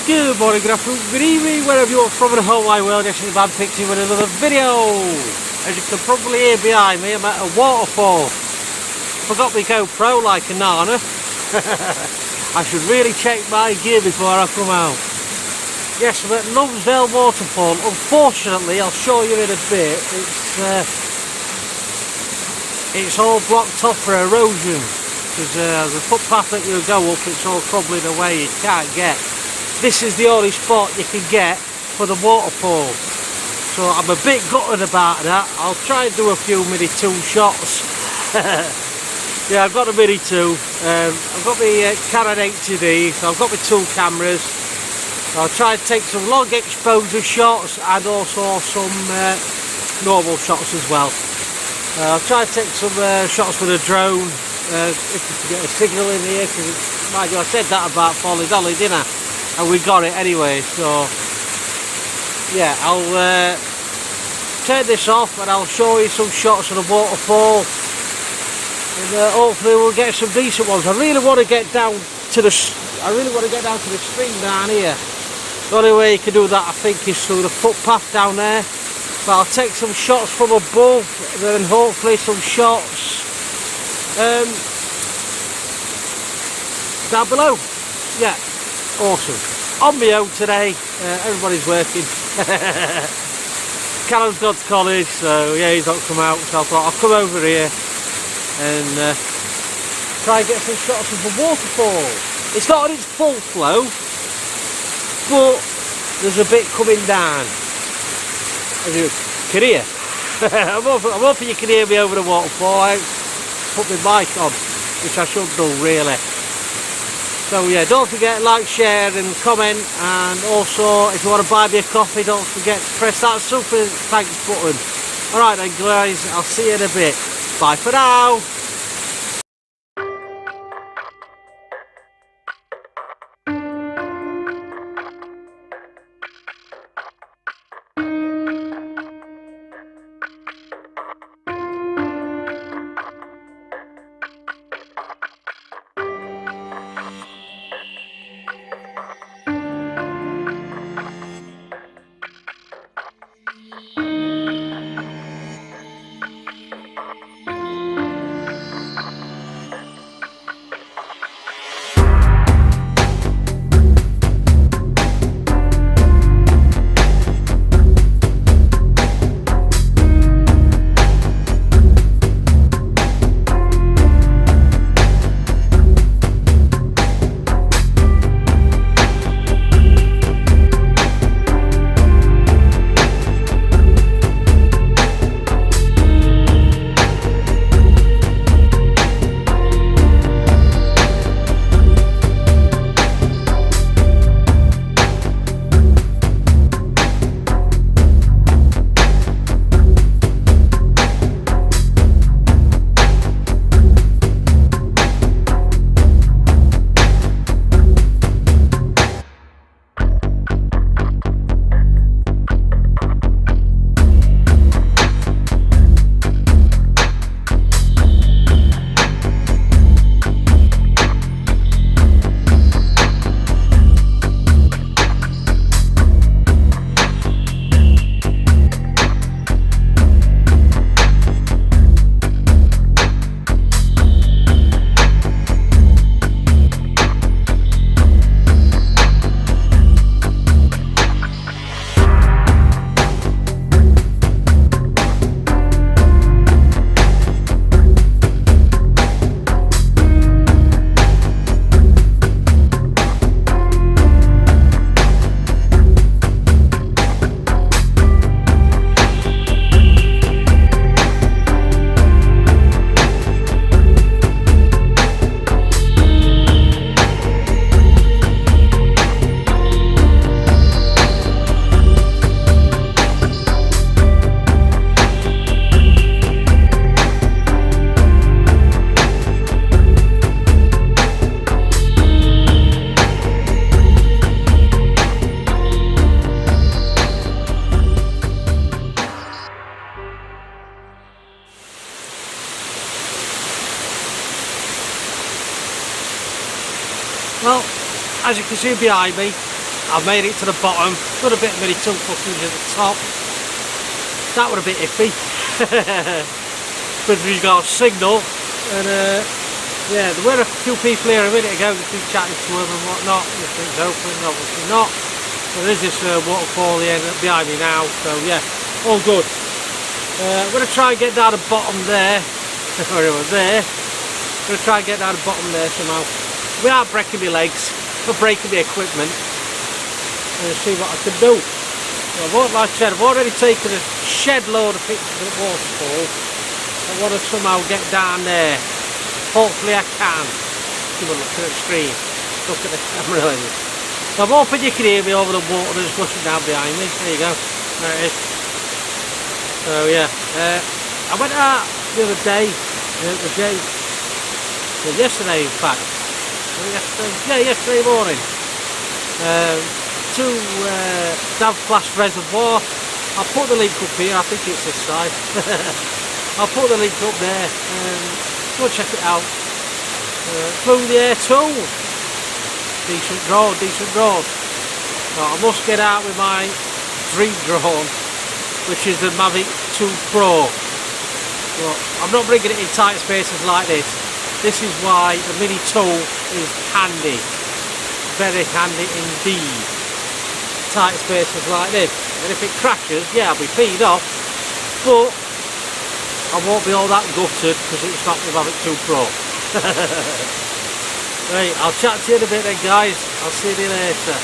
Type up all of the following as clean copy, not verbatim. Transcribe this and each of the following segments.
Good morning, good afternoon, good evening, wherever you're from in the whole wide world. This is Man Picture with another video. As you can probably hear behind me, I'm at a waterfall. Forgot my GoPro like a nana. I should really check my gear before I come out. Yes, I'm at Lumsdale Waterfall. Unfortunately, I'll show you in a bit, it's all blocked off for erosion. Because the footpath that you go up, it's all crumbling away, you can't get. This is the only spot you can get for the waterfall. So I'm a bit gutted about that. I'll try and do a few Mini 2 shots. Yeah, I've got a Mini 2. I've got my Canon 80D, so I've got my 2 cameras. So I'll try and take some long exposure shots and also some normal shots as well. I'll try and take some shots with a drone. If you can get a signal in here, because mind you, I said that about Folly Dolly, didn't I? And we got it anyway. So yeah, I'll turn this off and I'll show you some shots of the waterfall, and hopefully we'll get some decent ones. I really want to get down to the stream down here. The only way you can do that, I think, is through the footpath down there. But I'll take some shots from above, and then hopefully some shots down below. Yeah, awesome. On my own today, everybody's working. Callum's gone to college, so yeah, he's not come out, so I thought I'll come over here and try and get some shots of the waterfall. It's not on its full flow, but there's a bit coming down, as you can hear. I'm hoping you can hear me over the waterfall. I put my mic on, which I should do really. So yeah, don't forget, like, share and comment, and also if you want to buy me a coffee, don't forget to press that super thanks button. Alright then guys, I'll see you in a bit. Bye for now. Well, as you can see behind me, I've made it to the bottom. Got a bit of mini tongue footage at the top. That was a bit iffy. With regards signal. And yeah, there were a few people here a minute ago just been chatting to them and whatnot. Nothing's open, obviously not. But there is this waterfall here behind me now, so yeah, all good. I'm going to try and get down the bottom there. There. I'm going to try and get down the bottom there somehow. Without breaking my legs, or breaking the equipment. And see what I can do. So like I said, I've already taken a shed load of pictures of the waterfall. I want to somehow get down there. Hopefully I can. Give a look at the screen. Look at the camera. So I'm hoping you can hear me over the water that's rushing down behind me. There you go. There it is. So yeah. I went out the other day. Yesterday in fact. Yesterday morning. To Davclass Reservoir. I'll put the link up here. I think it's this side. I'll put the link up there. Go check it out. Flew the air too. Decent drone. So I must get out with my dream drone, which is the Mavic 2 Pro. But I'm not bringing it in tight spaces like this. This is why the Mini 2 is handy. Very handy indeed. Tight spaces like this. And if it crashes, yeah, I'll be peed off. But I won't be all that gutted because it's not the Mavic 2 Pro. Right, I'll chat to you in a bit then guys. I'll see you later.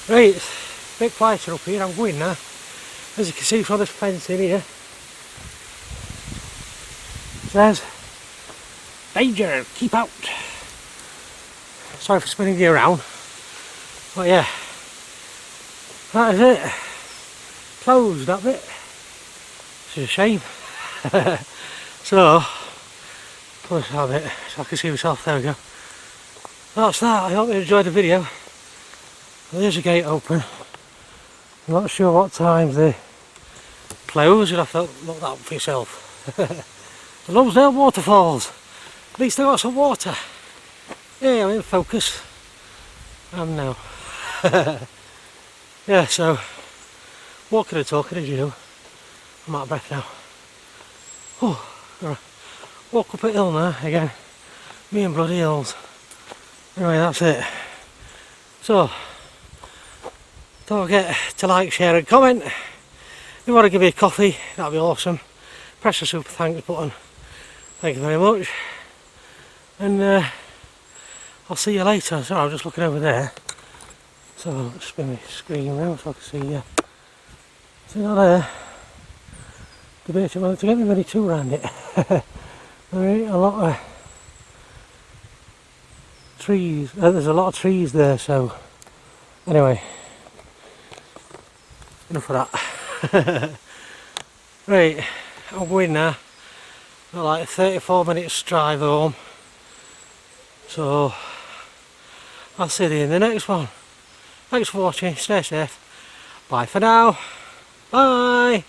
Right, it's a bit quieter up here. I'm going now. As you can see from this fence in here, it says, danger, keep out. Sorry for spinning you around. But yeah, that is it. Closed that bit. Which is a shame. So, push that bit so I can see myself. There we go. That's that. I hope you enjoyed the video. There's a gate open. I'm not sure what times they close. You'll have to look that up for yourself. The Lumsdale Waterfalls. At least I got some water. Yeah, I'm in focus. I'm now. Yeah, so walking and talking as you know. I'm out of breath now. Oh, gotta walk up a hill now again. Me and bloody hills. Anyway, that's it. So, don't forget to like, share and comment. If you want to give me a coffee, that'd be awesome. Press the super thanks button. Thank you very much. And I'll see you later. Sorry, I'm just looking over there. So I'll spin my screen around so I can see see that there. Debating whether to get me ready to around it. There are a lot of trees. There's a lot of trees there, so anyway. Enough of that. Right, I'm going now. Got like 34 minutes drive home. So I'll see you in the next one. Thanks for watching, stay safe. Bye for now. Bye.